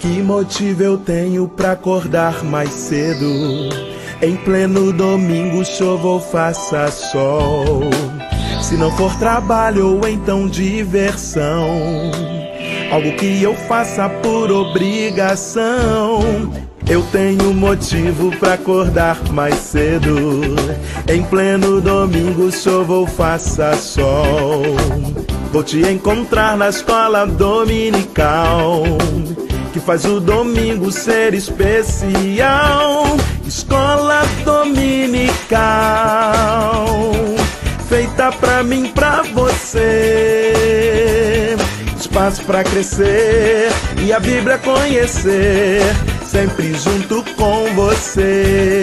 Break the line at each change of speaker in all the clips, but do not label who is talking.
Que motivo eu tenho pra acordar mais cedo? Em pleno domingo, chova ou faça sol. Se não for trabalho ou então diversão, algo que eu faça por obrigação. Eu tenho motivo pra acordar mais cedo. Em pleno domingo, chova ou faça sol. Vou te encontrar na escola dominical, que faz o domingo ser especial. Escola dominical, feita pra mim, pra você. Espaço pra crescer e a Bíblia conhecer, sempre junto com você.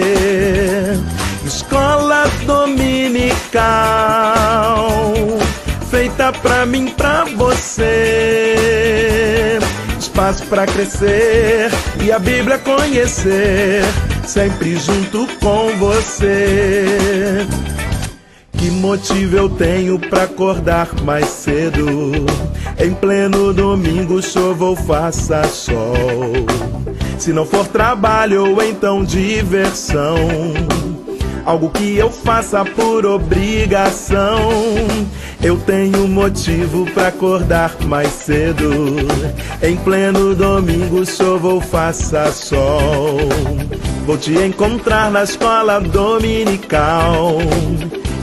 Escola dominical, feita pra mim, pra você. Espaço pra crescer e a Bíblia conhecer, sempre junto com você. Que motivo eu tenho pra acordar mais cedo? Em pleno domingo, chova ou faça sol. Se não for trabalho ou então diversão, algo que eu faça por obrigação. Eu tenho motivo pra acordar mais cedo. Em pleno domingo, chova ou faça sol. Vou te encontrar na escola dominical,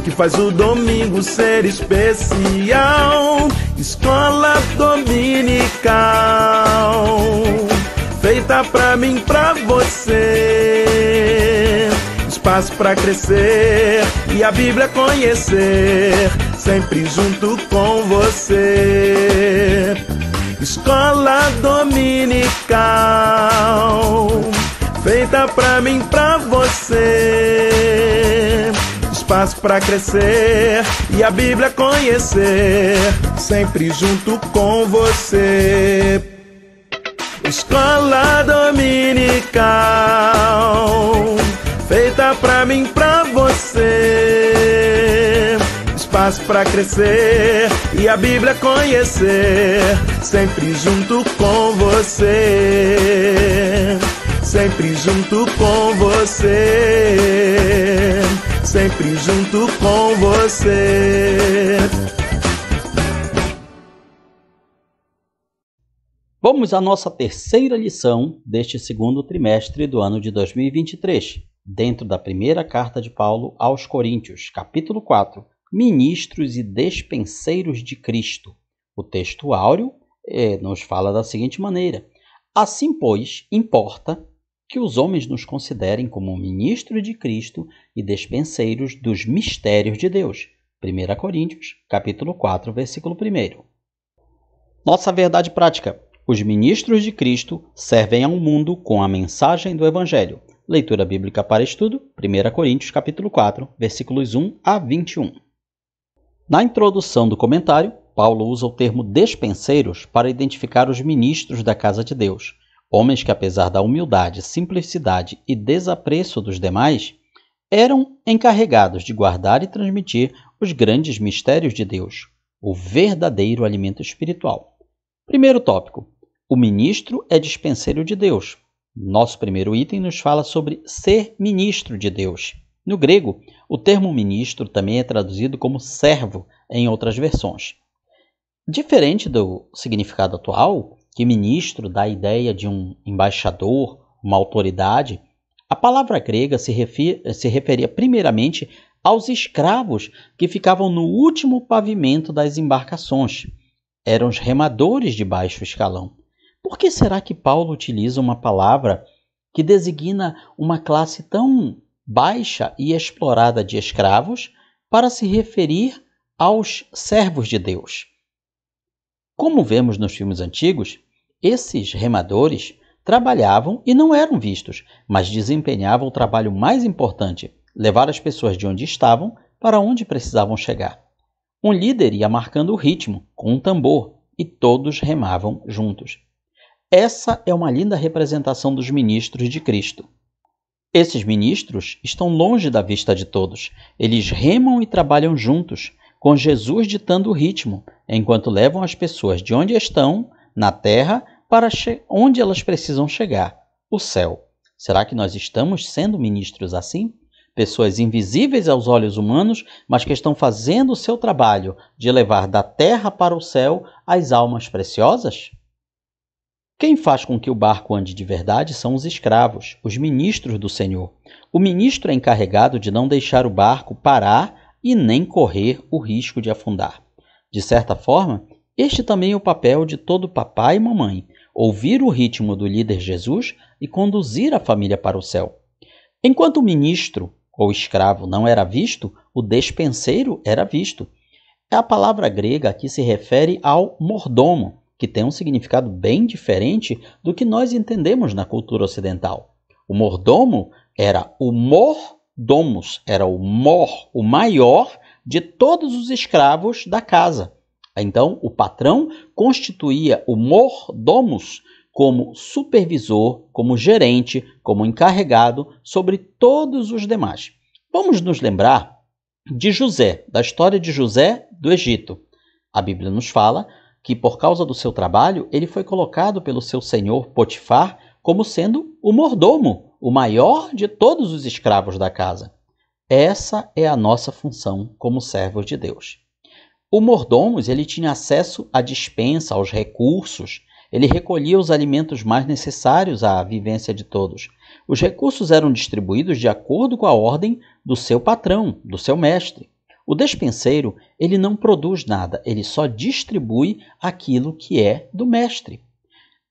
que faz o domingo ser especial. Escola dominical, feita pra mim, pra você. Espaço pra crescer e a Bíblia conhecer, sempre junto com você. Escola dominical, feita pra mim, pra você. Espaço pra crescer e a Bíblia conhecer, sempre junto com você. Escola dominical, feita pra mim, pra você. Espaço pra crescer e a Bíblia conhecer, sempre junto com você. Sempre junto com você. Sempre junto com você.
Vamos à nossa terceira lição deste segundo trimestre do ano de 2023, dentro da primeira carta de Paulo aos Coríntios, capítulo 4, Ministros e Despenseiros de Cristo. O texto áureo nos fala da seguinte maneira: assim, pois, importa que os homens nos considerem como ministros de Cristo e despenseiros dos mistérios de Deus. 1 Coríntios, capítulo 4, versículo 1. Nossa verdade prática. Os ministros de Cristo servem ao mundo com a mensagem do Evangelho. Leitura bíblica para estudo, 1 Coríntios, capítulo 4, versículos 1 a 21. Na introdução do comentário, Paulo usa o termo despenseiros para identificar os ministros da casa de Deus. Homens que, apesar da humildade, simplicidade e desapreço dos demais, eram encarregados de guardar e transmitir os grandes mistérios de Deus, o verdadeiro alimento espiritual. Primeiro tópico: o ministro é dispenseiro de Deus. Nosso primeiro item nos fala sobre ser ministro de Deus. No grego, o termo ministro também é traduzido como servo em outras versões. Diferente do significado atual, que ministro dá a ideia de um embaixador, uma autoridade, a palavra grega se referia primeiramente aos escravos que ficavam no último pavimento das embarcações. Eram os remadores de baixo escalão. Por que será que Paulo utiliza uma palavra que designa uma classe tão baixa e explorada de escravos para se referir aos servos de Deus? Como vemos nos filmes antigos, esses remadores trabalhavam e não eram vistos, mas desempenhavam o trabalho mais importante: levar as pessoas de onde estavam para onde precisavam chegar. Um líder ia marcando o ritmo com um tambor e todos remavam juntos. Essa é uma linda representação dos ministros de Cristo. Esses ministros estão longe da vista de todos. Eles remam e trabalham juntos, com Jesus ditando o ritmo, enquanto levam as pessoas de onde estão, na terra, para onde elas precisam chegar, o céu. Será que nós estamos sendo ministros assim? Pessoas invisíveis aos olhos humanos, mas que estão fazendo o seu trabalho de levar da terra para o céu as almas preciosas? Quem faz com que o barco ande de verdade são os escravos, os ministros do Senhor. O ministro é encarregado de não deixar o barco parar e nem correr o risco de afundar. De certa forma, este também é o papel de todo papai e mamãe, ouvir o ritmo do líder Jesus e conduzir a família para o céu. Enquanto o ministro ou escravo não era visto, o despenseiro era visto. A palavra grega aqui se refere ao mordomo, que tem um significado bem diferente do que nós entendemos na cultura ocidental. O mordomo era o mordomos, era o maior de todos os escravos da casa. Então, o patrão constituía o mordomos como supervisor, como gerente, como encarregado sobre todos os demais. Vamos nos lembrar de José, da história de José do Egito. A Bíblia nos fala que por causa do seu trabalho, ele foi colocado pelo seu senhor Potifar como sendo o mordomo, o maior de todos os escravos da casa. Essa é a nossa função como servos de Deus. O mordomos, ele tinha acesso à despensa, aos recursos, ele recolhia os alimentos mais necessários à vivência de todos. Os recursos eram distribuídos de acordo com a ordem do seu patrão, do seu mestre. O despenseiro, ele não produz nada, ele só distribui aquilo que é do mestre.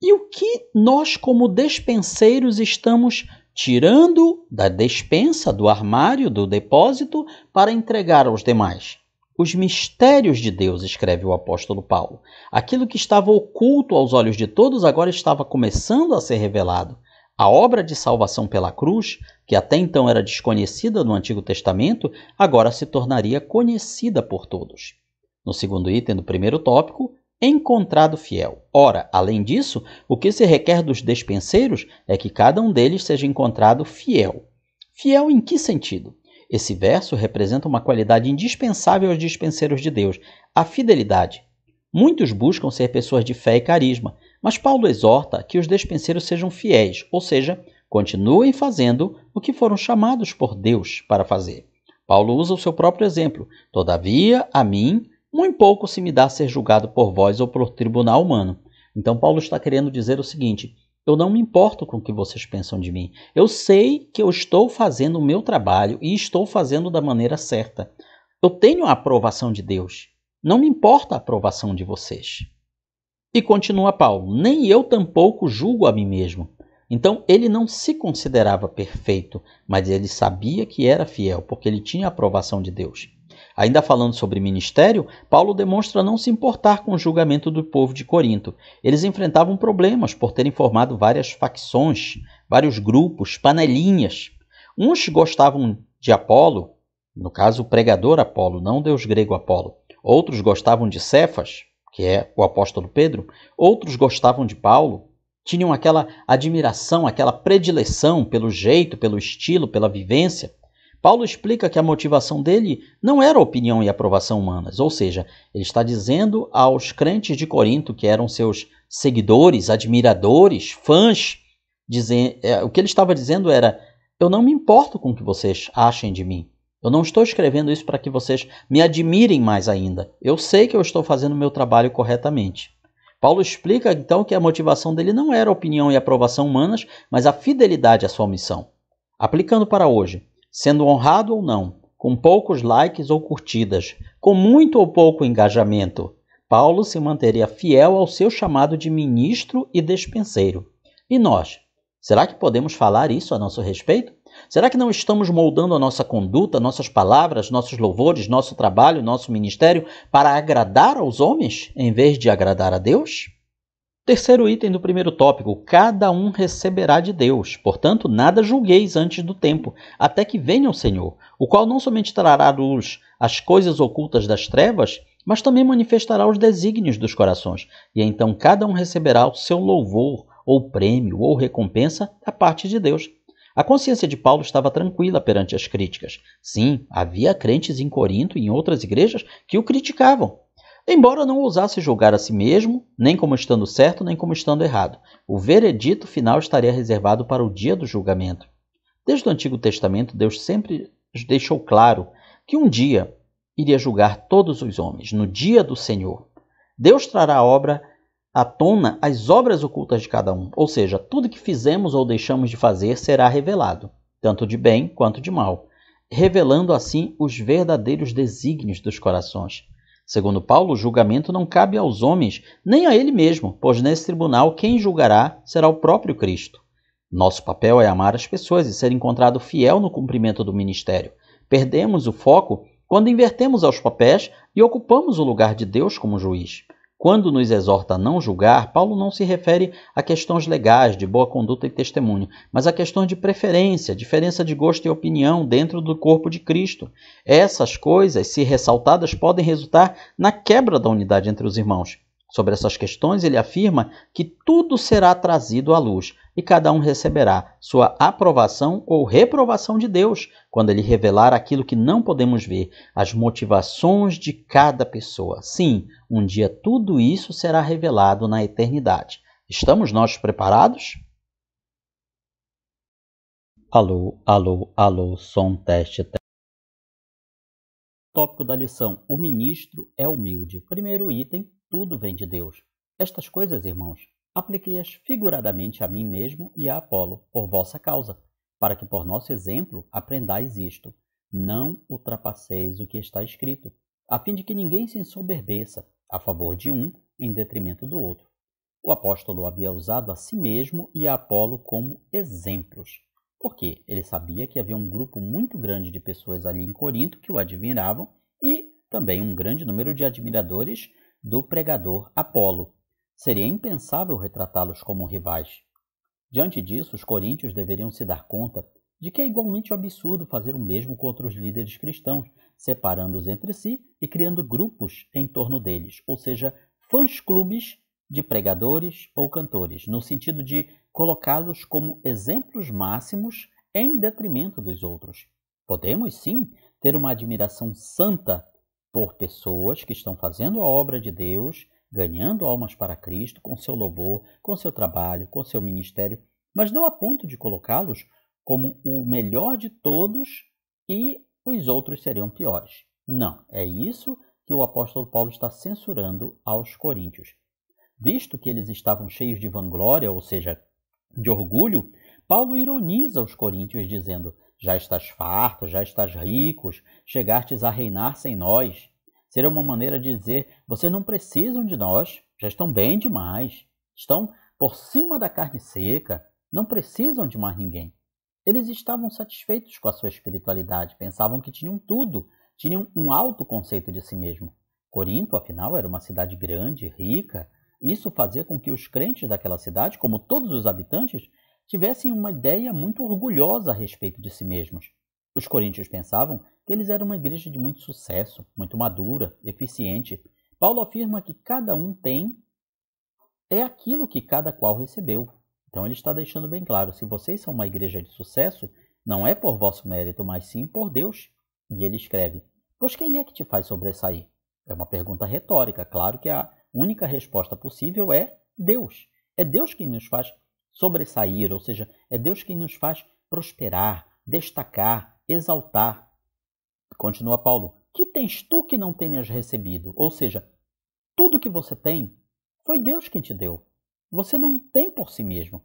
E o que nós, como despenseiros, estamos tirando da despensa, do armário, do depósito, para entregar aos demais? Os mistérios de Deus, escreve o apóstolo Paulo. Aquilo que estava oculto aos olhos de todos agora estava começando a ser revelado. A obra de salvação pela cruz, que até então era desconhecida no Antigo Testamento, agora se tornaria conhecida por todos. No segundo item do primeiro tópico, encontrado fiel. Ora, além disso, o que se requer dos despenseiros é que cada um deles seja encontrado fiel. Fiel em que sentido? Esse verso representa uma qualidade indispensável aos dispenseiros de Deus, a fidelidade. Muitos buscam ser pessoas de fé e carisma, mas Paulo exorta que os despenseiros sejam fiéis, ou seja, continuem fazendo o que foram chamados por Deus para fazer. Paulo usa o seu próprio exemplo. Todavia, a mim, muito pouco se me dá a ser julgado por vós ou por tribunal humano. Então Paulo está querendo dizer o seguinte: eu não me importo com o que vocês pensam de mim. Eu sei que eu estou fazendo o meu trabalho e estou fazendo da maneira certa. Eu tenho a aprovação de Deus. Não me importa a aprovação de vocês. E continua Paulo: nem eu tampouco julgo a mim mesmo. Então ele não se considerava perfeito, mas ele sabia que era fiel, porque ele tinha a aprovação de Deus. Ainda falando sobre ministério, Paulo demonstra não se importar com o julgamento do povo de Corinto. Eles enfrentavam problemas por terem formado várias facções, vários grupos, panelinhas. Uns gostavam de Apolo, no caso o pregador Apolo, não o deus grego Apolo. Outros gostavam de Cefas, que é o apóstolo Pedro. Outros gostavam de Paulo. Tinham aquela admiração, aquela predileção pelo jeito, pelo estilo, pela vivência. Paulo explica que a motivação dele não era opinião e aprovação humanas, ou seja, ele está dizendo aos crentes de Corinto, que eram seus seguidores, admiradores, fãs, o que ele estava dizendo era: eu não me importo com o que vocês achem de mim. Eu não estou escrevendo isso para que vocês me admirem mais ainda. Eu sei que eu estou fazendo o meu trabalho corretamente. Paulo explica então que a motivação dele não era opinião e aprovação humanas, mas a fidelidade à sua missão. Aplicando para hoje, sendo honrado ou não, com poucos likes ou curtidas, com muito ou pouco engajamento, Paulo se manteria fiel ao seu chamado de ministro e despenseiro. E nós? Será que podemos falar isso a nosso respeito? Será que não estamos moldando a nossa conduta, nossas palavras, nossos louvores, nosso trabalho, nosso ministério para agradar aos homens, em vez de agradar a Deus? Terceiro item do primeiro tópico: cada um receberá de Deus. Portanto, nada julgueis antes do tempo, até que venha o Senhor, o qual não somente trará à luz as coisas ocultas das trevas, mas também manifestará os desígnios dos corações. E então cada um receberá o seu louvor, ou prêmio, ou recompensa da parte de Deus. A consciência de Paulo estava tranquila perante as críticas. Sim, havia crentes em Corinto e em outras igrejas que o criticavam. embora não ousasse julgar a si mesmo, nem como estando certo, nem como estando errado. O veredito final estaria reservado para o dia do julgamento. Desde o Antigo Testamento, Deus sempre deixou claro que um dia iria julgar todos os homens, no dia do Senhor. Deus trará à tona as obras ocultas de cada um, ou seja, tudo que fizemos ou deixamos de fazer será revelado, tanto de bem quanto de mal, revelando assim os verdadeiros desígnios dos corações. Segundo Paulo, o julgamento não cabe aos homens, nem a ele mesmo, pois nesse tribunal quem julgará será o próprio Cristo. Nosso papel é amar as pessoas e ser encontrado fiel no cumprimento do ministério. Perdemos o foco quando invertemos os papéis e ocupamos o lugar de Deus como juiz. Quando nos exorta a não julgar, Paulo não se refere a questões legais, de boa conduta e testemunho, mas a questões de preferência, diferença de gosto e opinião dentro do corpo de Cristo. Essas coisas, se ressaltadas, podem resultar na quebra da unidade entre os irmãos. Sobre essas questões, ele afirma que tudo será trazido à luz e cada um receberá sua aprovação ou reprovação de Deus quando ele revelar aquilo que não podemos ver, as motivações de cada pessoa. Sim, um dia tudo isso será revelado na eternidade. Estamos nós preparados? Alô, alô, alô, som, teste, teste. Tópico da lição: o ministro é humilde. Primeiro item: tudo vem de Deus. Estas coisas, irmãos, apliquei-as figuradamente a mim mesmo e a Apolo, por vossa causa, para que por nosso exemplo aprendais isto: não ultrapasseis o que está escrito, a fim de que ninguém se ensoberbeça, a favor de um, em detrimento do outro. O apóstolo havia usado a si mesmo e a Apolo como exemplos, porque ele sabia que havia um grupo muito grande de pessoas ali em Corinto que o admiravam e também um grande número de admiradores do pregador Apolo. Seria impensável retratá-los como rivais. Diante disso, os coríntios deveriam se dar conta de que é igualmente absurdo fazer o mesmo com outros líderes cristãos, separando-os entre si e criando grupos em torno deles, ou seja, fãs-clubes de pregadores ou cantores, no sentido de colocá-los como exemplos máximos em detrimento dos outros. Podemos, sim, ter uma admiração santa por pessoas que estão fazendo a obra de Deus, ganhando almas para Cristo com seu louvor, com seu trabalho, com seu ministério, mas não a ponto de colocá-los como o melhor de todos e os outros seriam piores. Não, é isso que o apóstolo Paulo está censurando aos coríntios. Visto que eles estavam cheios de vanglória, ou seja, de orgulho, Paulo ironiza os coríntios dizendo: já estás farto, já estás ricos, chegastes a reinar sem nós. Seria uma maneira de dizer: vocês não precisam de nós, já estão bem demais, estão por cima da carne seca, não precisam de mais ninguém. Eles estavam satisfeitos com a sua espiritualidade, pensavam que tinham tudo, tinham um alto conceito de si mesmo. Corinto, afinal, era uma cidade grande, rica. Isso fazia com que os crentes daquela cidade, como todos os habitantes, tivessem uma ideia muito orgulhosa a respeito de si mesmos. Os coríntios pensavam que eles eram uma igreja de muito sucesso, muito madura, eficiente. Paulo afirma que cada um tem aquilo que cada qual recebeu. Então ele está deixando bem claro: se vocês são uma igreja de sucesso, não é por vosso mérito, mas sim por Deus. E ele escreve: pois quem é que te faz sobressair? É uma pergunta retórica. Claro que a única resposta possível é Deus. É Deus quem nos faz sobressair, ou seja, é Deus quem nos faz prosperar, destacar, exaltar. Continua Paulo: que tens tu que não tenhas recebido? Ou seja, tudo que você tem foi Deus quem te deu. Você não tem por si mesmo.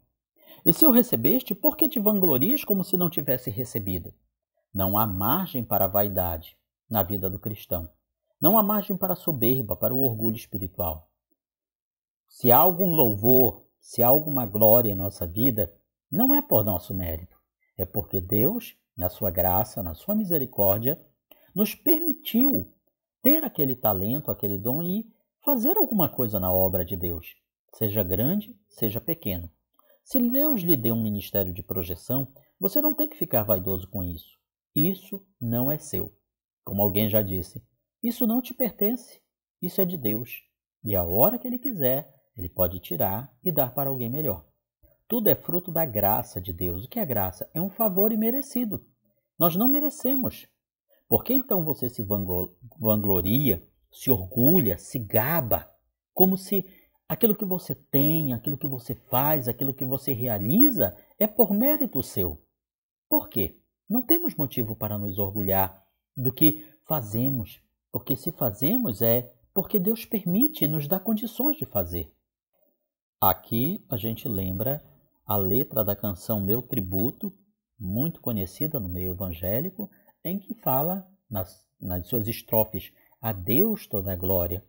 E se o recebeste, por que te vanglorias como se não tivesse recebido? Não há margem para a vaidade na vida do cristão. Não há margem para a soberba, para o orgulho espiritual. Se há algum louvor, se há alguma glória em nossa vida, não é por nosso mérito. É porque Deus, na sua graça, na sua misericórdia, nos permitiu ter aquele talento, aquele dom e fazer alguma coisa na obra de Deus, seja grande, seja pequeno. Se Deus lhe deu um ministério de projeção, você não tem que ficar vaidoso com isso. Isso não é seu. Como alguém já disse, isso não te pertence, isso é de Deus. E a hora que Ele quiser, Ele pode tirar e dar para alguém melhor. Tudo é fruto da graça de Deus. O que é graça? É um favor imerecido. Nós não merecemos. Por que então você se vangloria se orgulha, se gaba, como se aquilo que você tem, aquilo que você faz, aquilo que você realiza é por mérito seu. Por quê? Não temos motivo para nos orgulhar do que fazemos, porque se fazemos é porque Deus permite e nos dá condições de fazer. Aqui a gente lembra a letra da canção Meu Tributo, muito conhecida no meio evangélico, em que fala nas suas estrofes a Deus toda a glória.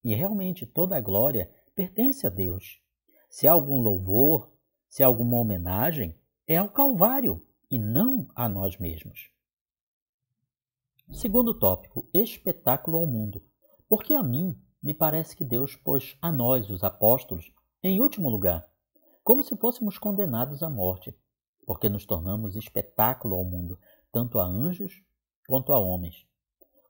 E realmente toda a glória pertence a Deus. Se há algum louvor, se há alguma homenagem, é ao Calvário e não a nós mesmos. Segundo tópico, espetáculo ao mundo. Porque a mim me parece que Deus pôs a nós, os apóstolos, em último lugar, como se fôssemos condenados à morte, porque nos tornamos espetáculo ao mundo, tanto a anjos quanto a homens.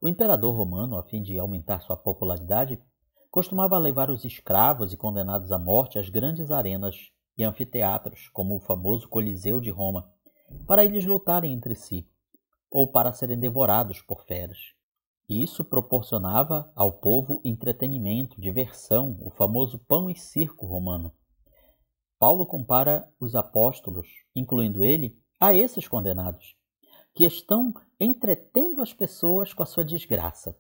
O imperador romano, a fim de aumentar sua popularidade, costumava levar os escravos e condenados à morte às grandes arenas e anfiteatros, como o famoso Coliseu de Roma, para eles lutarem entre si, ou para serem devorados por feras. Isso proporcionava ao povo entretenimento, diversão, o famoso pão e circo romano. Paulo compara os apóstolos, incluindo ele, a esses condenados, que estão entretendo as pessoas com a sua desgraça,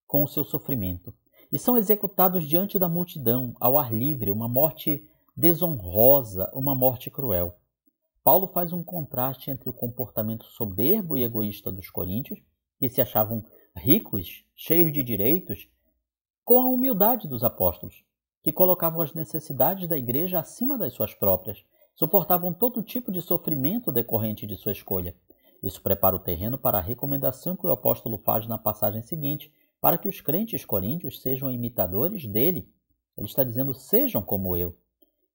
com o seu sofrimento, e são executados diante da multidão, ao ar livre, uma morte desonrosa, uma morte cruel. Paulo faz um contraste entre o comportamento soberbo e egoísta dos coríntios, que se achavam ricos, cheios de direitos, com a humildade dos apóstolos, que colocavam as necessidades da igreja acima das suas próprias, suportavam todo tipo de sofrimento decorrente de sua escolha. Isso prepara o terreno para a recomendação que o apóstolo faz na passagem seguinte, para que os crentes coríntios sejam imitadores dele. Ele está dizendo, sejam como eu.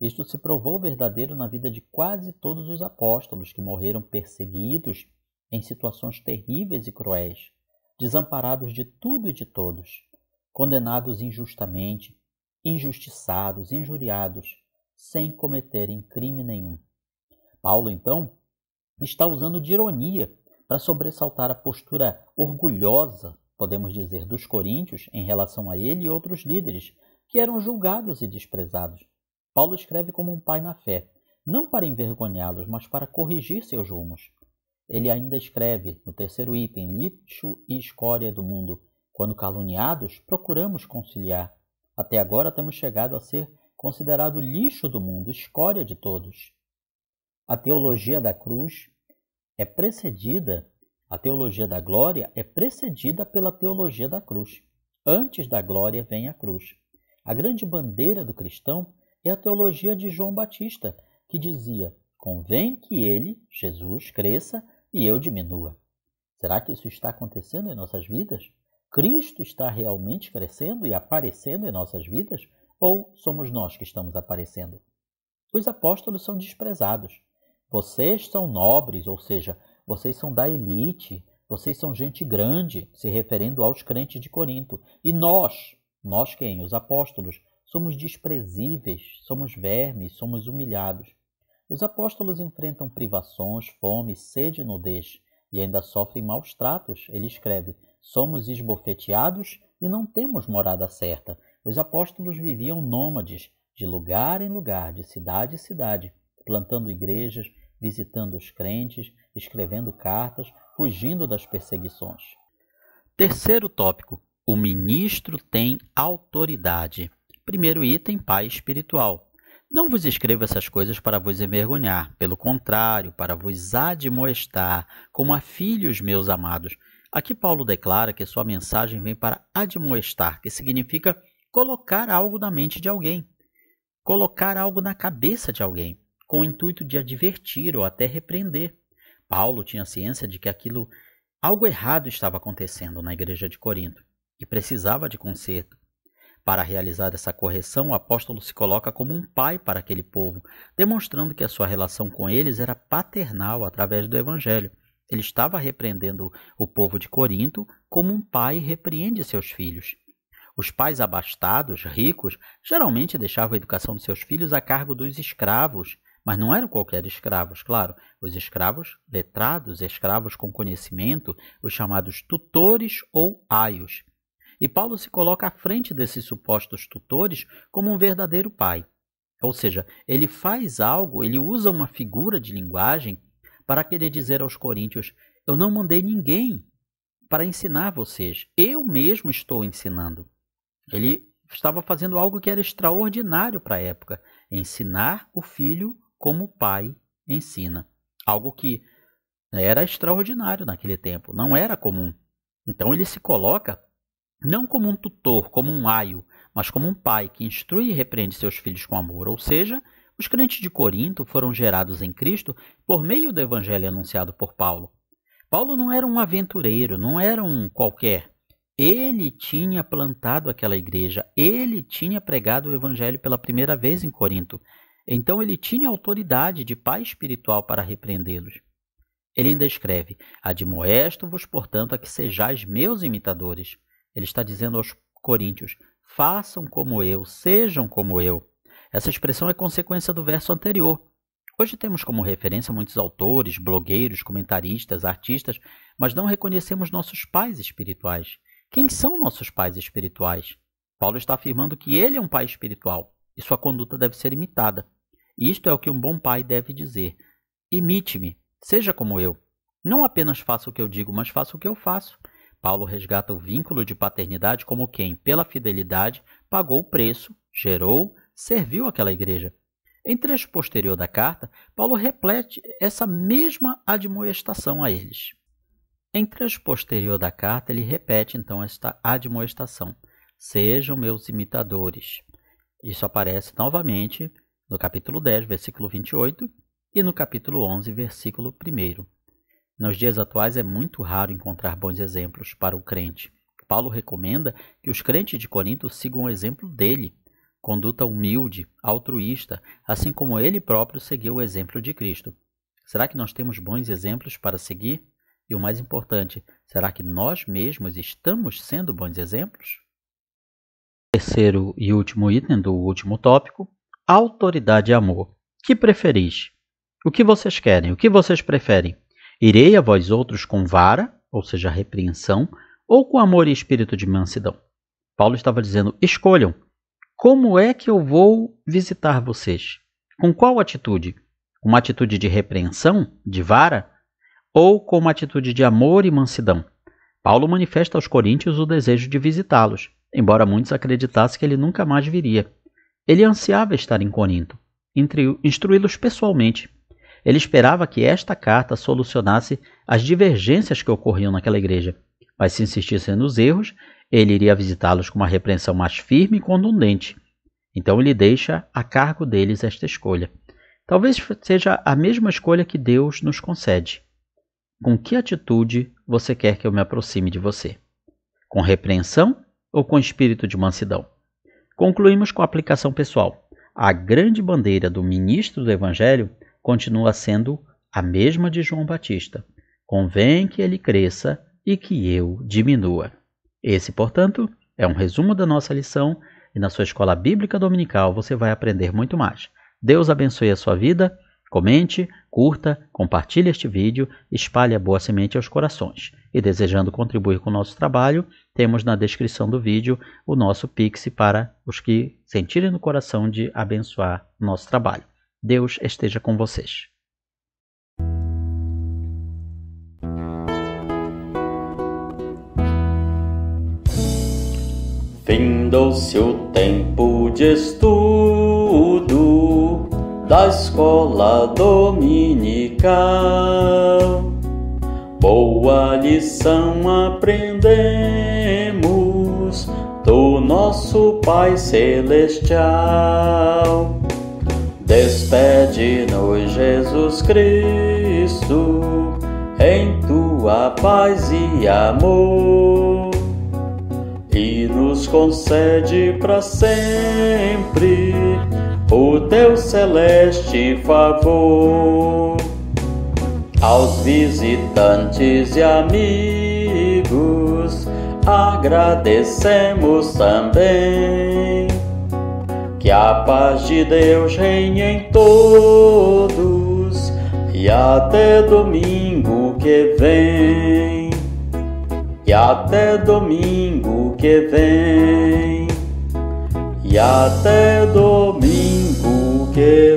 Isto se provou verdadeiro na vida de quase todos os apóstolos que morreram perseguidos em situações terríveis e cruéis, desamparados de tudo e de todos, condenados injustamente, injustiçados, injuriados, sem cometerem crime nenhum. Paulo, então, está usando de ironia para sobressaltar a postura orgulhosa, podemos dizer, dos coríntios em relação a ele e outros líderes, que eram julgados e desprezados. Paulo escreve como um pai na fé, não para envergonhá-los, mas para corrigir seus rumos. Ele ainda escreve, no terceiro item, lixo e escória do mundo. Quando caluniados, procuramos conciliar. Até agora temos chegado a ser considerado lixo do mundo, escória de todos. A teologia da cruz é precedida, a teologia da glória é precedida pela teologia da cruz. Antes da glória vem a cruz. A grande bandeira do cristão é a teologia de João Batista, que dizia: convém que ele, Jesus, cresça e eu diminua. Será que isso está acontecendo em nossas vidas? Cristo está realmente crescendo e aparecendo em nossas vidas? Ou somos nós que estamos aparecendo? Os apóstolos são desprezados. Vocês são nobres, ou seja, vocês são da elite, vocês são gente grande, se referindo aos crentes de Corinto. E nós quem? Os apóstolos, somos desprezíveis, somos vermes, somos humilhados. Os apóstolos enfrentam privações, fome, sede e nudez, e ainda sofrem maus tratos. Ele escreve: somos esbofeteados e não temos morada certa. Os apóstolos viviam nômades, de lugar em lugar, de cidade em cidade, plantando igrejas, visitando os crentes, escrevendo cartas, fugindo das perseguições. Terceiro tópico: o ministro tem autoridade. Primeiro item, pai espiritual. Não vos escrevo essas coisas para vos envergonhar, pelo contrário, para vos admoestar, como a filhos meus amados. Aqui Paulo declara que sua mensagem vem para admoestar, que significa colocar algo na mente de alguém, colocar algo na cabeça de alguém, com o intuito de advertir ou até repreender. Paulo tinha ciência de que algo errado estava acontecendo na igreja de Corinto e precisava de conserto. Para realizar essa correção, o apóstolo se coloca como um pai para aquele povo, demonstrando que a sua relação com eles era paternal através do evangelho. Ele estava repreendendo o povo de Corinto como um pai repreende seus filhos. Os pais abastados, ricos, geralmente deixavam a educação de seus filhos a cargo dos escravos, mas não eram qualquer escravos, claro. Os escravos letrados, escravos com conhecimento, os chamados tutores ou aios. E Paulo se coloca à frente desses supostos tutores como um verdadeiro pai. Ou seja, ele faz algo, ele usa uma figura de linguagem para querer dizer aos coríntios: eu não mandei ninguém para ensinar vocês, eu mesmo estou ensinando. Ele estava fazendo algo que era extraordinário para a época, ensinar o filho como o pai ensina. Algo que era extraordinário naquele tempo, não era comum. Então ele se coloca não como um tutor, como um aio, mas como um pai que instrui e repreende seus filhos com amor. Ou seja, os crentes de Corinto foram gerados em Cristo por meio do evangelho anunciado por Paulo. Paulo não era um aventureiro, não era um qualquer. Ele tinha plantado aquela igreja, ele tinha pregado o evangelho pela primeira vez em Corinto. Então ele tinha autoridade de pai espiritual para repreendê-los. Ele ainda escreve: admoesto-vos, portanto, a que sejais meus imitadores. Ele está dizendo aos coríntios: façam como eu, sejam como eu. Essa expressão é consequência do verso anterior. Hoje temos como referência muitos autores, blogueiros, comentaristas, artistas, mas não reconhecemos nossos pais espirituais. Quem são nossos pais espirituais? Paulo está afirmando que ele é um pai espiritual e sua conduta deve ser imitada. Isto é o que um bom pai deve dizer: imite-me, seja como eu. Não apenas faça o que eu digo, mas faça o que eu faço. Paulo resgata o vínculo de paternidade como quem, pela fidelidade, pagou o preço, gerou, serviu aquela igreja. Em trecho posterior da carta, Paulo repete essa mesma admoestação a eles. Em trecho posterior da carta, ele repete então esta admoestação: sejam meus imitadores. Isso aparece novamente no capítulo 10, versículo 28 e no capítulo 11, versículo 1. Nos dias atuais é muito raro encontrar bons exemplos para o crente. Paulo recomenda que os crentes de Corinto sigam o exemplo dele, conduta humilde, altruísta, assim como ele próprio seguiu o exemplo de Cristo. Será que nós temos bons exemplos para seguir? E o mais importante, será que nós mesmos estamos sendo bons exemplos? Terceiro e último item do último tópico: autoridade e amor. Que preferis? O que vocês querem? O que vocês preferem? Irei a vós outros com vara, ou seja, repreensão, ou com amor e espírito de mansidão? Paulo estava dizendo: escolham. Como é que eu vou visitar vocês? Com qual atitude? Uma atitude de repreensão, de vara? Ou com uma atitude de amor e mansidão? Paulo manifesta aos coríntios o desejo de visitá-los, embora muitos acreditassem que ele nunca mais viria. Ele ansiava estar em Corinto, instruí-los pessoalmente. Ele esperava que esta carta solucionasse as divergências que ocorriam naquela igreja, mas se insistissem nos erros, ele iria visitá-los com uma repreensão mais firme e contundente. Então ele deixa a cargo deles esta escolha. Talvez seja a mesma escolha que Deus nos concede. Com que atitude você quer que eu me aproxime de você? Com repreensão ou com espírito de mansidão? Concluímos com a aplicação pessoal. A grande bandeira do ministro do Evangelho continua sendo a mesma de João Batista. Convém que ele cresça e que eu diminua. Esse, portanto, é um resumo da nossa lição e na sua escola bíblica dominical você vai aprender muito mais. Deus abençoe a sua vida. Comente, curta, compartilhe este vídeo, espalhe a boa semente aos corações. E desejando contribuir com o nosso trabalho, temos na descrição do vídeo o nosso Pix para os que sentirem no coração de abençoar o nosso trabalho. Deus esteja com vocês.
Findou-se o tempo de estudo da escola dominical. Boa lição aprendemos do nosso Pai Celestial. Despede-nos, Jesus Cristo, em tua paz e amor, e nos concede para sempre o teu celeste favor. Aos visitantes e amigos agradecemos também. Que a paz de Deus reine em todos e até domingo que vem. E até domingo que vem. E até domingo que